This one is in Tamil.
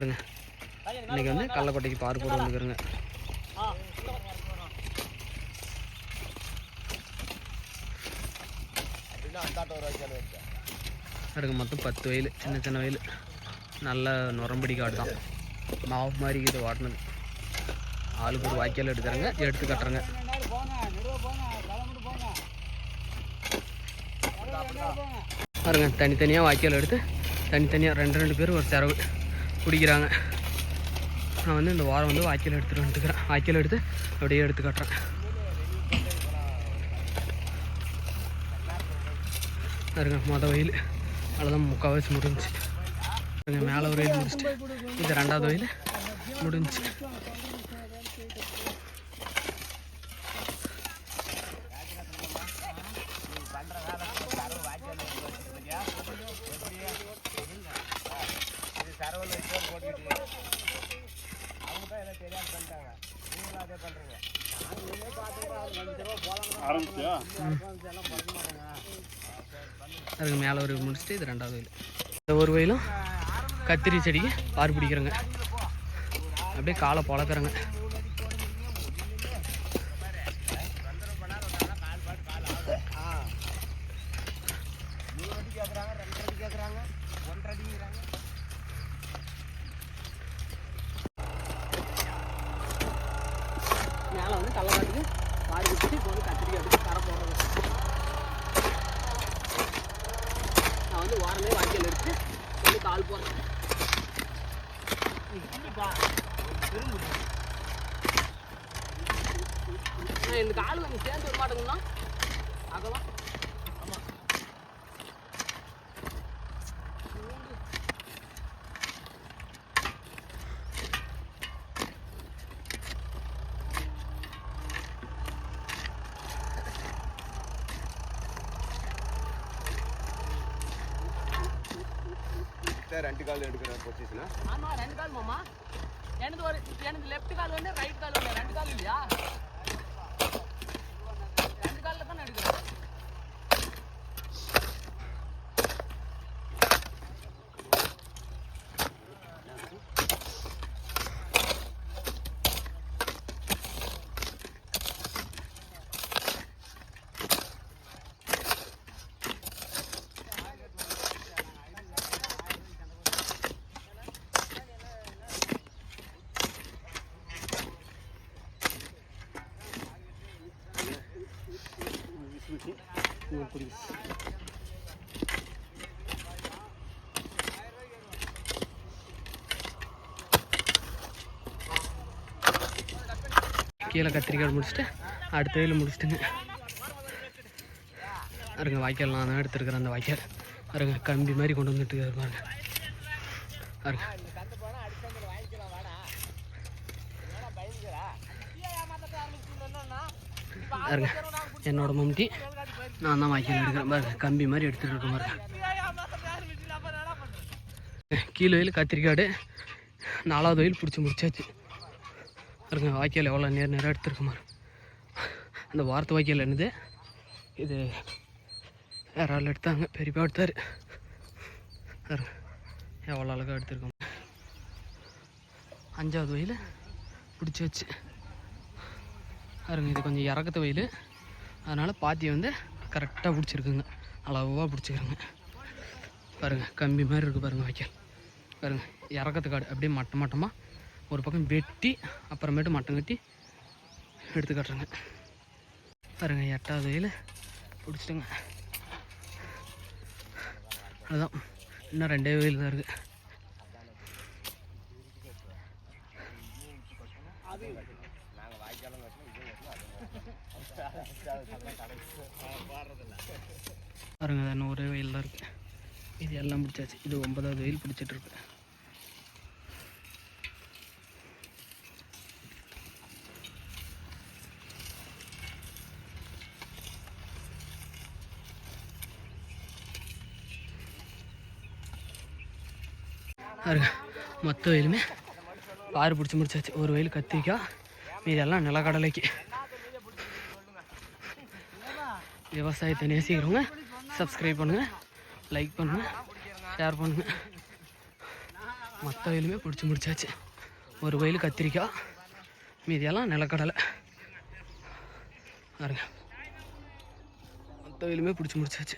இன்றைக்கி வந்து கள்ளக்கொட்டைக்கு பார் போட வந்துக்கிறேங்க. அதுக்கு மொத்தம் 10 வயல், சின்ன சின்ன வயல், நல்ல நுரம்படி காடு தான். மாவு மாதிரி இது வாட்டினது. ஆளுக்கு ஒரு வாய்க்கால் எடுக்கிறேங்க, எடுத்து கட்டுறேங்க. பாருங்க, தனித்தனியாக வாய்க்கால் எடுத்து தனித்தனியாக 2 பேர் ஒரு செலவு பிடிக்கிறாங்க. நான் வந்து இந்த வாரம் வந்து வாய்க்கால் எடுத்துகிட்டு வந்துக்கிறேன். வாய்க்கால் எடுத்து அப்படியே எடுத்து கட்டுறேன். பாருங்க, மொதல் வயல் அவ்வளோதான், முக்கால்வாசி முடிஞ்சிச்சு. மேலே ஒரு வயல் முடிச்சுட்டு இது 2வது வயல் முடிஞ்சிச்சு. அதுக்கு மேலே ஒரு முடிச்சுட்டு இது 2வது வயல். இந்த ஒரு வயலும் கத்திரி செடிக்கு பார் பிடிக்கிறேங்க. அப்படியே காலை பொழக்கிறேங்க. மேலே வந்து கள்ளக்காட்டுக்கு பார் பிடிச்சி இப்போ வந்து கத்திரி அப்படியே கரை போடுறது. நான் வந்து வாரமே வாய்க்கால் எடுத்து வந்து கால் போடுறேன். இந்த கால் கொஞ்சம் சேர்ந்து வர மாட்டேங்குன்னா அதெல்லாம். ஆமாம், ரெண்டு கால் எடுக்கிற பொசிஷனா? ஆமாம், 2 கால் மாமா. எனக்கு லெஃப்ட் கால் வந்து ரைட் கால் வந்து 2 கால் இல்லையா? 2 காலில் தான் எடுக்கிறேன். கீழே கத்திரிக்காய் முடிச்சுட்டு அடுத்த வயல் முடிச்சுட்டுங்க. பாருங்க, வாய்க்கால் நான் தான் எடுத்துருக்கிறேன். அந்த வாய்க்கால் பாருங்க, கம்பி மாதிரி கொண்டு வந்துட்டு பாருங்க. பாருங்க, பாருங்க, என்னோட மம்டி நான் தான் வாய்க்கால் எடுக்கிறேன். பாருங்க, கம்பி மாதிரி எடுத்துகிட்டு இருக்கேன். பாருங்க, கீழே வயல் கத்திரிக்காடு 4வது வயல் பிடிச்சி முடிச்சாச்சு. பாருங்க, வாய்க்கால் எவ்வளோ நேரம் எடுத்துருக்க மாதிரி. அந்த வாரத்து வாய்க்கால் என்னது இது வேறு ஆள் எடுத்தாங்க, பெரியப்பா எடுத்தார். பாருங்க, எவ்வளோ அழகாக எடுத்துருக்கோம். 5வது வயல் பிடிச்சி வச்சு. பாருங்க, இது கொஞ்சம் இறக்கத்து வயல், அதனால் பாத்தியை வந்து கரெக்டாக பிடிச்சிருக்குங்க, அளவாக பிடிச்சிக்கிறேங்க. பாருங்கள், கம்பி மாதிரி இருக்குது பாருங்கள் வாய்க்கால். பாருங்கள், இறக்கத்து காடு அப்படியே மட்டமாக ஒரு பக்கம் வெட்டி அப்புறமேட்டு மட்டம் கட்டி எடுத்து கட்டுறேங்க. பாருங்கள், 8வது வயல் பிடிச்சிட்டுங்க. அதுதான், இன்னும் 2 வயல் தான் இருக்குது. பாருங்க, இன்னும் ஒரே வயல் தான் இருக்குது. இது எல்லாம் பிடிச்சாச்சு. இது 9வது வயல் பிடிச்சிட்ருக்கு. பாருங்க, மொத்த வயலுமே பாரு பிடிச்சி முடிச்சாச்சு. ஒரு வயல் கத்திரிக்காய், மீதெல்லாம் நிலக்கடலைக்கு. விவசாயத்தை நேசிக்கிறவங்க சப்ஸ்கிரைப் பண்ணுங்கள், லைக் பண்ணுங்கள், ஷேர் பண்ணுங்கள். மற்ற வயலுமே பிடிச்சி முடிச்சாச்சு. ஒரு வயல் கத்திரிக்காய், மீதியெல்லாம் நிலக்கடலை. பாருங்க மொத்த வயலுமே பிடிச்சி முடிச்சாச்சு.